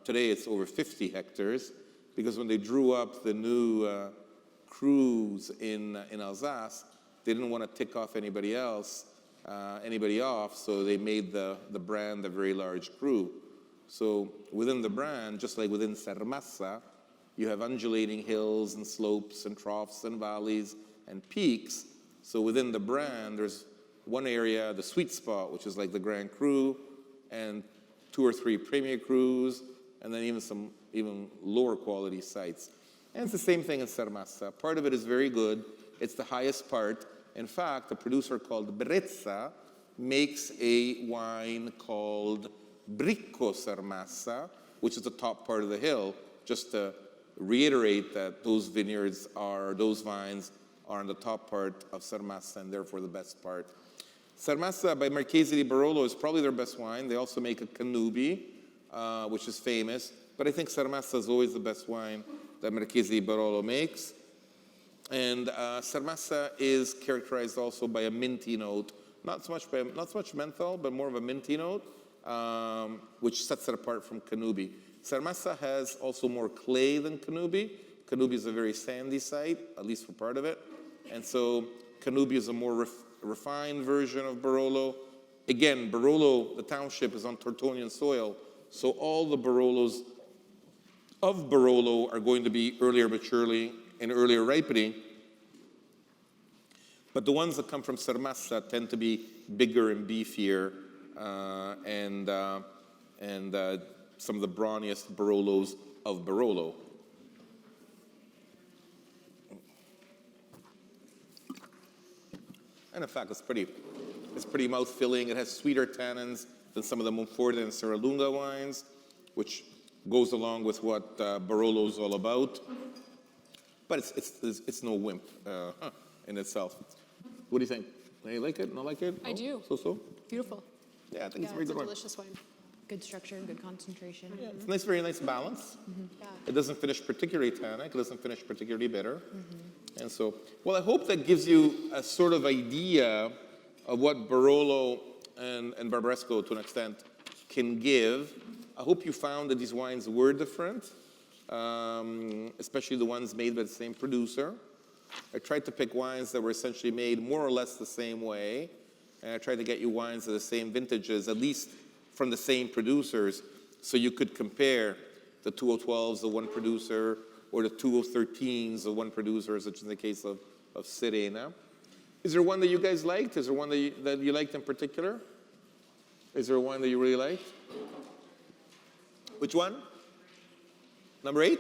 Today it's over 50 hectares, because when they drew up the new crus in Alsace, they didn't want to tick off anybody off, so they made the Brand a very large cru. So within the Brand, just like within Sermassa, you have undulating hills and slopes and troughs and valleys and peaks. So within the Brand, there's one area, the sweet spot, which is like the Grand Cru, and 2 or 3 Premier Crus, and then even lower quality sites. And it's the same thing in Sermassa. Part of it is very good. It's the highest part. In fact, a producer called Brezza makes a wine called Bricco Sermassa, which is the top part of the hill, just to reiterate that those vines are on the top part of Sermassa and therefore the best part. Sermassa by Marchesi di Barolo is probably their best wine. They also make a Canubi, which is famous, but I think Sermassa is always the best wine that Marchesi di Barolo makes. And Sermassa is characterized also by a minty note, not so much menthol, but more of a minty note, which sets it apart from Canubi. Sermassa has also more clay than Canubi. Canubi is a very sandy site, at least for part of it. And so Canubi is a more refined version of Barolo. Again, Barolo, the township, is on Tortonian soil, so all the Barolos of Barolo are going to be earlier maturity and earlier ripening. But the ones that come from Sermassa tend to be bigger and beefier and some of the brawniest Barolos of Barolo. And in fact, it's pretty mouth-filling. It has sweeter tannins than some of the Monforte and Serralunga wines, which goes along with what Barolo is all about. But it's no wimp in itself. What do you think? Do you like it? Not like it? I do. So? Beautiful. Yeah, I think it's a Yeah, very it's a good one. delicious wine. Good structure and good concentration. Yeah, it's a nice, very nice balance. Yeah. It doesn't finish particularly tannic. It doesn't finish particularly bitter. And so, well, I hope that gives you a sort of idea of what Barolo and Barbaresco, to an extent, can give. I hope you found that these wines were different, especially the ones made by the same producer. I tried to pick wines that were essentially made more or less the same way, and I tried to get you wines of the same vintages, at least from the same producers, so you could compare the 2012s of one producer or the 2013s of one producer, such as in the case of Sirena. Is there one that you guys liked? Is there one that you liked in particular? Is there one that you really liked? Which one? Number 8?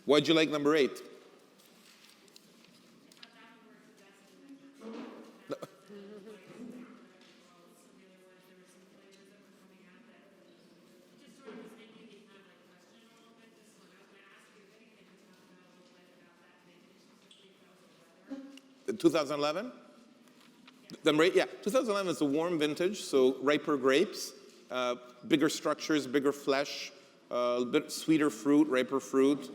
Why'd you like number 8? The 2011? Number 8, yeah. 2011 is a warm vintage, so riper grapes, bigger structures, bigger flesh, a bit sweeter fruit, riper fruit.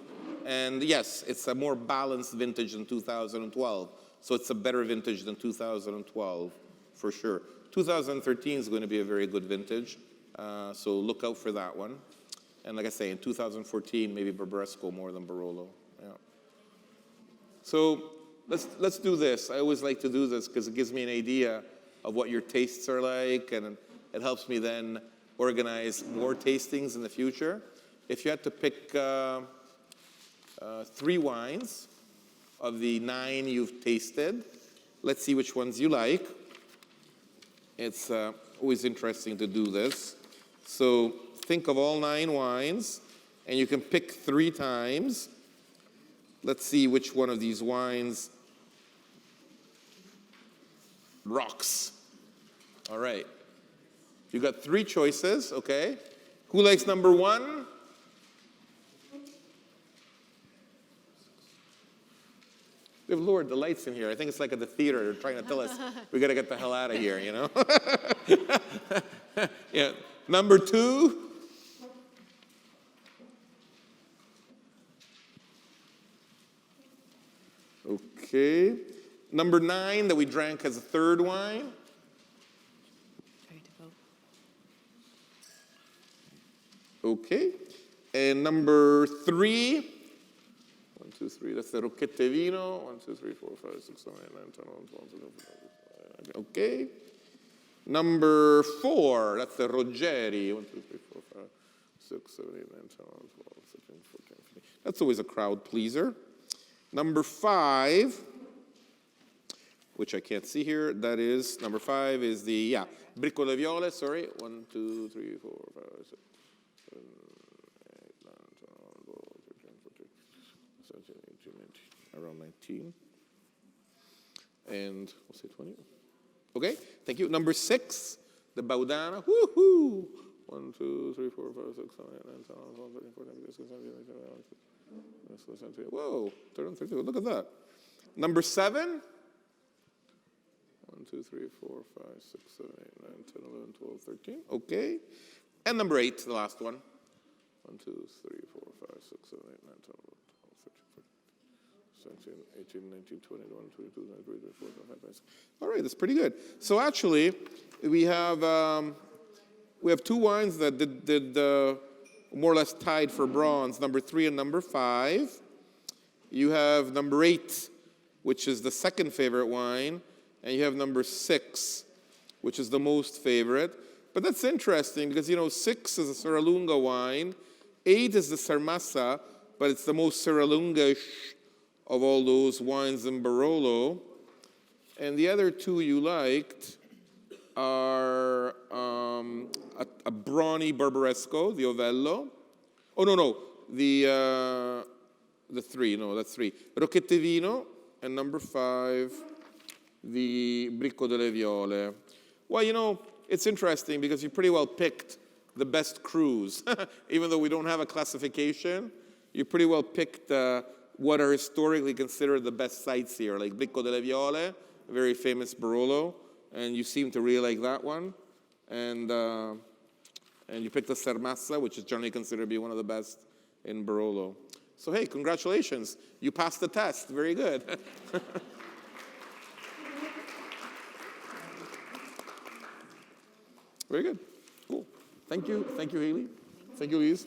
And yes, it's a more balanced vintage than 2012. So it's a better vintage than 2012, for sure. 2013 is going to be a very good vintage, so look out for that one. And like I say, in 2014, maybe Barbaresco more than Barolo. Yeah. So let's do this. I always like to do this because it gives me an idea of what your tastes are like, and it helps me then organize more tastings in the future. If you had to pick 3 wines of the 9 you've tasted, let's see which ones you like. It's always interesting to do this. So think of all 9 wines, and you can pick 3 times. Let's see which one of these wines rocks. All right. You got 3 choices, okay? Who likes number 1? They've lowered the lights in here. I think it's like at the theater. They're trying to tell us we got to get the hell out of here, you know? Yeah. Number 2? Okay. Number 9 that we drank as a 3rd wine. Ready to vote. Okay. And number 3. 1, 2, 3. That's the Rocchette Vino. 1, 2, 3, 4, 5, 6, 7, 8, 9, 10, 11, 12, 13, 14. Okay. Number 4. That's the Ruggeri. 1, 2, 3, 4, 5, 6, 7, 8, 9, 10, 11, 12, 13, 14, 15. That's always a crowd pleaser. Number 5, which I can't see here, that is, number 5 is the, Bricco de Viole, sorry. 1, 2, 3, 4, 5, 6, 7, 8, 9, 10, 11, 12, 13, 14, 17, 18, 19, around 19. And we'll say 20. Okay, thank you. Number 6, the Baudana. Woohoo! 1, 2, 3, 4, 5, 6, 7, 8, 9, 10, 11, 12, 13, 14, 15, 16, 17, 18, 19, 20. Whoa, 31, 32. Look at that. Number 7. 1, 2, 3, 4, 5, 6, 7, 8, 9, 10, 11, 12, 13. Okay. And number 8, the last one. 1, 2, 3, 4, 5, 6, 7, 8, 9, 10, 11, 12, 13, 14, 17, 18, 19, 20, 21, 22, 23, 24, 25, 26. All right, that's pretty good. So actually, we have 2 wines that did more or less tied for bronze, number 3 and number 5. You have number 8, which is the second favorite wine, and you have number 6, which is the most favorite. But that's interesting because, 6 is a Serralunga wine, 8 is the Sarmassa, but it's the most Serralunga-ish of all those wines in Barolo. And the other 2 you liked are a brawny Barbaresco, the Ovello. Oh, no, the 3, no, that's 3. Rocchette Vino, and number 5, the Bricco delle Viole. Well, you know, it's interesting because you pretty well picked the best Crus. Even though we don't have a classification, you pretty well picked what are historically considered the best sites here, like Bricco delle Viole, a very famous Barolo, and you seem to really like that one. And you picked the Sermassa, which is generally considered to be one of the best in Barolo. So hey, congratulations. You passed the test. Very good. Very good. Cool. Thank you. Thank you, Haley. Thank you, Louise.